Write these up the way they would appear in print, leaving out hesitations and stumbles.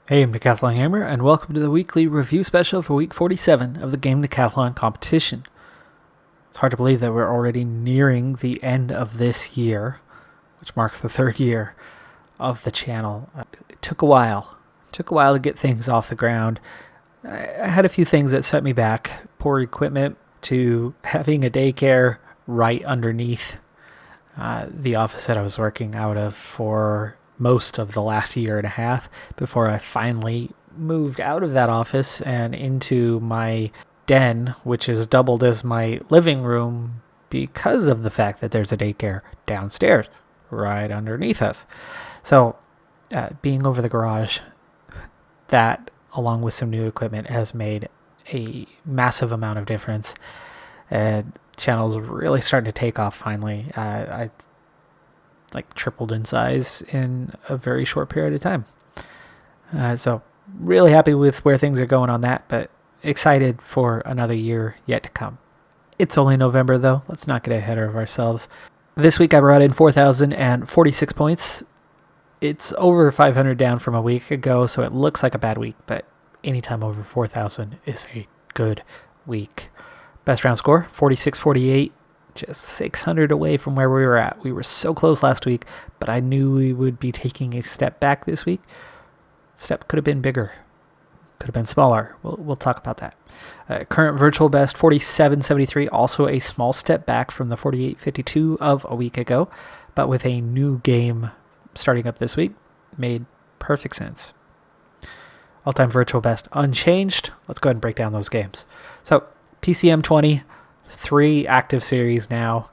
Hey, I'm Decathlon Gamer, and welcome to the weekly review special for week 47 of the Gaming Decathlon competition. It's hard to believe that we're already nearing the end of this year, which marks the third year of the channel. It took a while. To get things off the ground. I had a few things that set me back. Poor equipment to having a daycare right underneath the office that I was working out of for most of the last year and a half before I finally moved out of that office and into my den, which is doubled as my living room because of the fact that there's a daycare downstairs right underneath us. So being over the garage, that along with some new equipment has made a massive amount of difference, and channel's really starting to take off finally. I tripled in size in a very short period of time. So really happy with where things are going on that, but excited for another year yet to come. It's only November though. Let's not get ahead of ourselves. This week I brought in 4,046 points. It's over 500 down from a week ago, so it looks like a bad week, but anytime over 4,000 is a good week. Best round score, 46-48. Just 600 away from where we were at. We were so close last week, but I knew we would be taking a step back this week. Step could have been bigger, could have been smaller. We'll talk about that. Current virtual best 47.73, also a small step back from the 48.52 of a week ago, but with a new game starting up this week, made perfect sense. All-time virtual best unchanged. Let's go ahead and break down those games. So PCM 20. 3 active series now.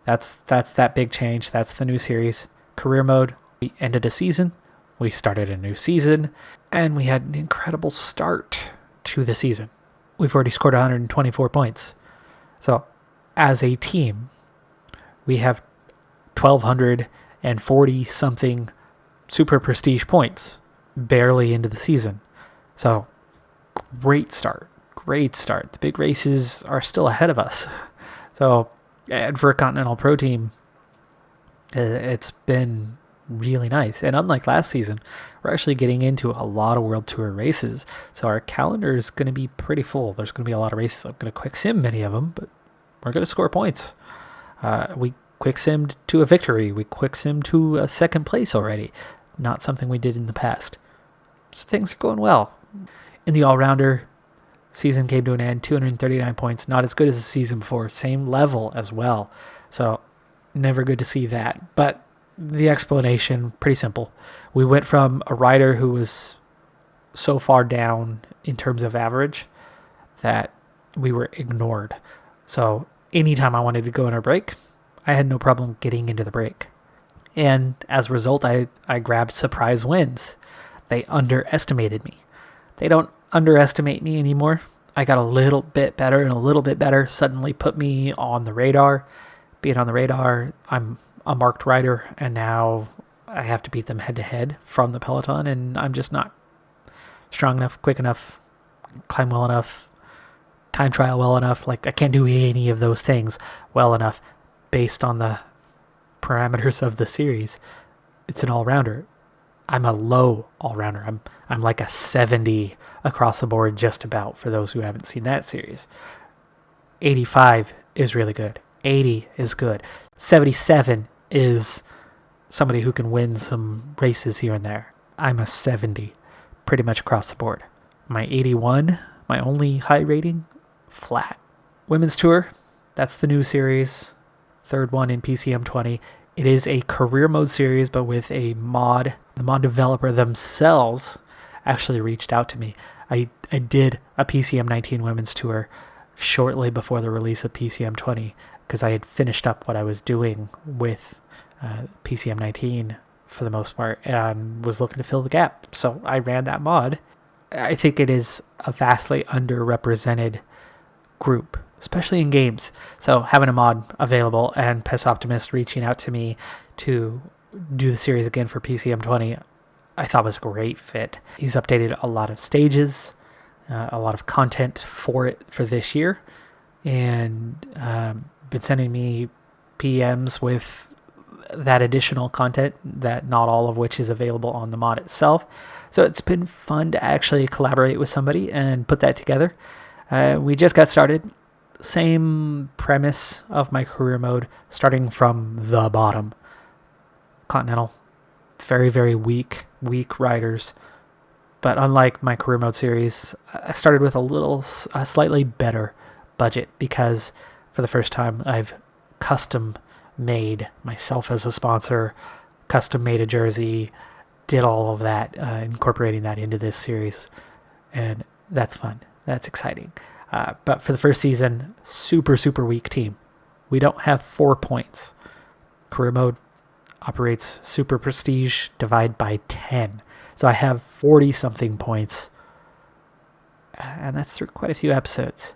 That's that big change. That's the new series. Career mode. We ended a season. We started a new season. And we had an incredible start to the season. We've already scored 124 points. So, as a team, we have 1,240 something super prestige points barely into the season. So, great start. The big races are still ahead of us. So, and for a Continental Pro team, it's been really nice. And unlike last season, we're actually getting into a lot of World Tour races. So our calendar is going to be pretty full. There's going to be a lot of races. I'm going to quick sim many of them, but we're going to score points. We quick simmed to a victory. We quick simmed to a second place already. Not something we did in the past. So things are going well. In the all-rounder, season came to an end, 239 points, not as good as the season before, same level as well. So never good to see that. But the explanation, pretty simple. We went from a rider who was so far down in terms of average that we were ignored. So anytime I wanted to go in a break, I had no problem getting into the break. And as a result, I grabbed surprise wins. They underestimated me. They don't underestimate me anymore. I got a little bit better, and a little bit better suddenly put me on the radar. Being on the radar, I'm a marked rider, and now I have to beat them head to head from the peloton, and I'm just not strong enough, quick enough, climb well enough, time trial well enough. I can't do any of those things well enough based on the parameters of the series. It's an all-rounder. I'm a low all-rounder. I'm like a 70 across the board just about, for those who haven't seen that series. 85 is really good. 80 is good. 77 is somebody who can win some races here and there. I'm a 70 pretty much across the board. My 81, my only high rating, flat. Women's Tour, that's the new series. Third one in PCM 20. It is a career mode series, but with a mod. The mod developer themselves actually reached out to me. I did a PCM 19 Women's Tour shortly before the release of PCM 20 because I had finished up what I was doing with PCM 19 for the most part and was looking to fill the gap. So I ran that mod. I think it is a vastly underrepresented group, especially in games. So having a mod available and Pes Optimist reaching out to me to do the series again for PCM 20, I thought was a great fit. He's updated a lot of stages, a lot of content for it for this year, and been sending me PMs with that additional content, that not all of which is available on the mod itself. So it's been fun to actually collaborate with somebody and put that together. We just got started. Same premise of my career mode, starting from the bottom. Continental, very, very weak riders. But unlike my career mode series, I started with a slightly better budget because for the first time I've custom made myself as a sponsor, custom made a jersey, did all of that, incorporating that into this series. And that's fun. That's exciting. But for the first season, super, super weak team. We don't have 4 points. Career mode operates super prestige, divide by 10. So I have 40-something points. And that's through quite a few episodes.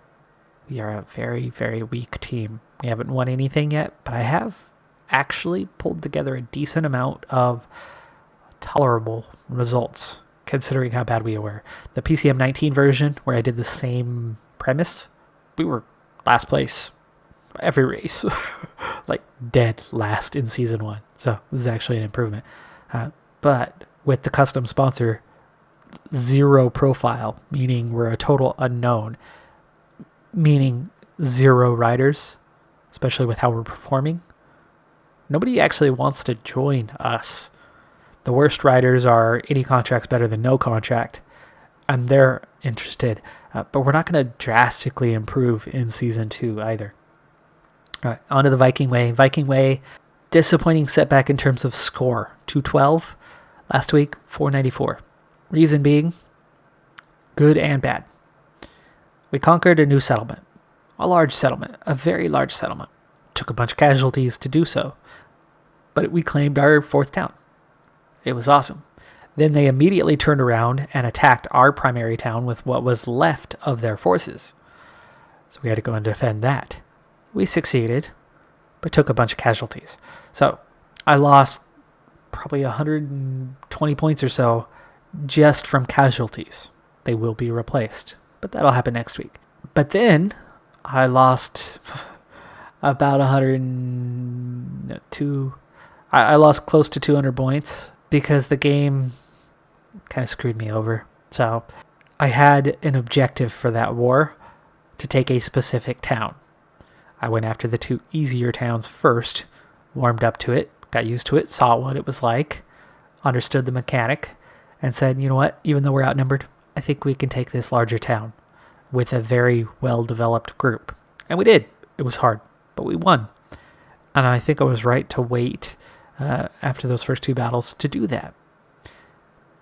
We are a very, very weak team. We haven't won anything yet, but I have actually pulled together a decent amount of tolerable results, considering how bad we were. The PCM 19 version, where I did the same premise, we were last place every race. Like dead last in season 1. So this is actually an improvement. But with the custom sponsor, 0 profile, meaning we're a total unknown, meaning 0 riders, especially with how we're performing. Nobody actually wants to join us. The worst riders are any contract's better than no contract, and they're interested. But we're not going to drastically improve in season 2 either. All right, on to the Viking Way. Viking Way, disappointing setback in terms of score. 212 last week, 494. Reason being, good and bad. We conquered a new settlement, a large settlement, a very large settlement. Took a bunch of casualties to do so, but we claimed our 4th town. It was awesome. Then they immediately turned around and attacked our primary town with what was left of their forces. So we had to go and defend that. We succeeded, but took a bunch of casualties. So I lost probably 120 points or so just from casualties. They will be replaced, but that'll happen next week. But then I lost about 102. I lost close to 200 points because the game kind of screwed me over. So I had an objective for that war to take a specific town. I went after the 2 easier towns first, warmed up to it, got used to it, saw what it was like, understood the mechanic, and said, you know what, even though we're outnumbered, I think we can take this larger town with a very well-developed group. And we did. It was hard, but we won. And I think I was right to wait after those first 2 battles to do that.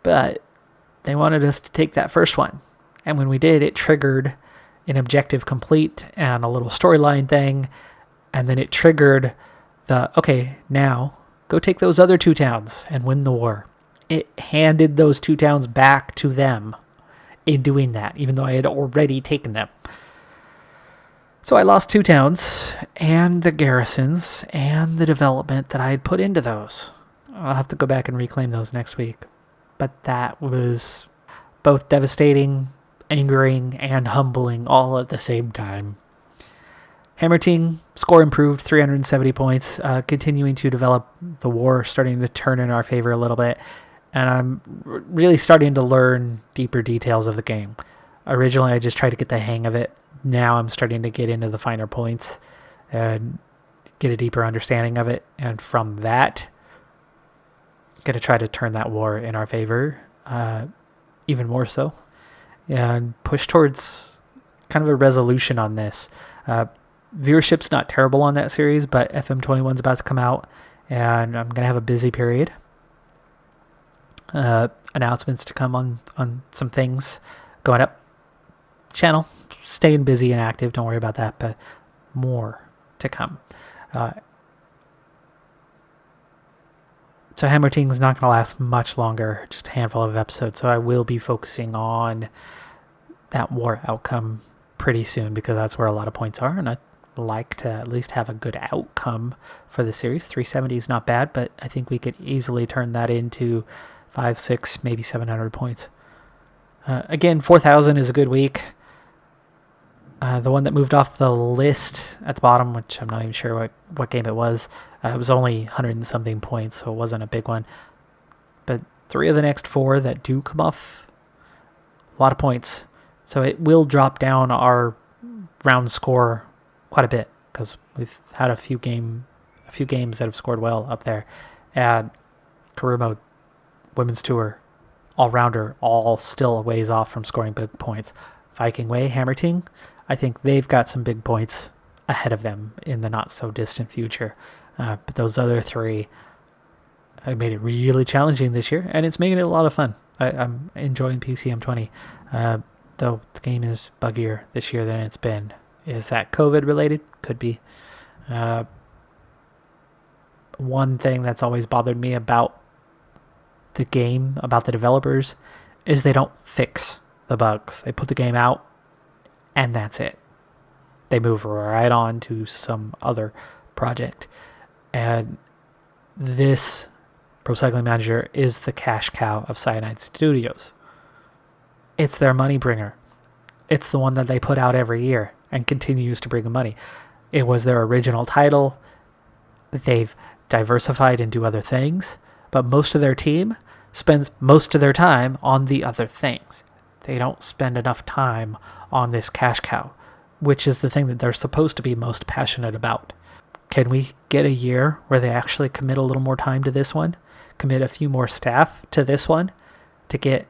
But they wanted us to take that first one. And when we did, it triggered an objective complete and a little storyline thing. And then it triggered okay, now go take those other 2 towns and win the war. It handed those 2 towns back to them in doing that, even though I had already taken them. So I lost 2 towns and the garrisons and the development that I had put into those. I'll have to go back and reclaim those next week. But that was both devastating, angering, and humbling all at the same time. Hammer Team, score improved, 370 points, continuing to develop the war, starting to turn in our favor a little bit. And I'm really starting to learn deeper details of the game. Originally, I just tried to get the hang of it. Now I'm starting to get into the finer points and get a deeper understanding of it. And from that, I'm going to try to turn that war in our favor, even more so, and push towards kind of a resolution on this. Viewership's not terrible on that series, but FM21's about to come out, and I'm going to have a busy period. Announcements to come on some things going up. Channel, staying busy and active, don't worry about that, but more to come. So Hammer Team's not going to last much longer, just a handful of episodes, so I will be focusing on that war outcome pretty soon because that's where a lot of points are, and I'd like to at least have a good outcome for the series. 370 is not bad, but I think we could easily turn that into 500, 600, maybe 700 points. Again, 4,000 is a good week. The one that moved off the list at the bottom, which I'm not even sure what game it was only 100 and something points, so it wasn't a big one. But 3 of the next 4 that do come off, a lot of points. So it will drop down our round score quite a bit, because we've had a few games that have scored well up there. And career mode, women's tour, all-rounder, all still a ways off from scoring big points. Viking Way, Hammer Ting, I think they've got some big points ahead of them in the not-so-distant future. But those other 3 have made it really challenging this year, and it's making it a lot of fun. I'm enjoying PCM 20, though the game is buggier this year than it's been. Is that COVID-related? Could be. One thing that's always bothered me about the game, about the developers, is they don't fix the bugs. They put the game out, and that's it. They move right on to some other project. And this Pro Cycling Manager is the cash cow of Cyanide Studios. It's their money bringer. It's the one that they put out every year and continues to bring them money. It was their original title. They've diversified and do other things, but most of their team spends most of their time on the other things. They don't spend enough time on this cash cow, which is the thing that they're supposed to be most passionate about. Can we get a year where they actually commit a little more time to this one? Commit a few more staff to this one to get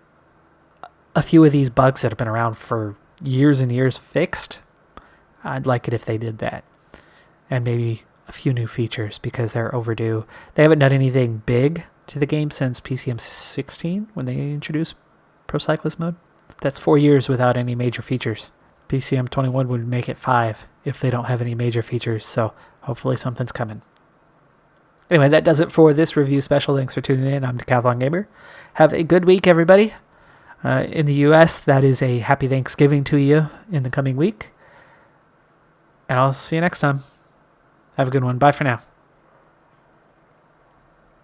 a few of these bugs that have been around for years and years fixed? I'd like it if they did that. And maybe a few new features, because they're overdue. They haven't done anything big to the game since PCM 16 when they introduced Pro Cyclist mode. That's 4 years without any major features. PCM 21 would make it 5 if they don't have any major features, so hopefully something's coming. Anyway, that does it for this review special. Thanks for tuning in. I'm Decathlon Gamer. Have a good week, everybody. In the US, that is a happy Thanksgiving to you in the coming week. And I'll see you next time. Have a good one. Bye for now.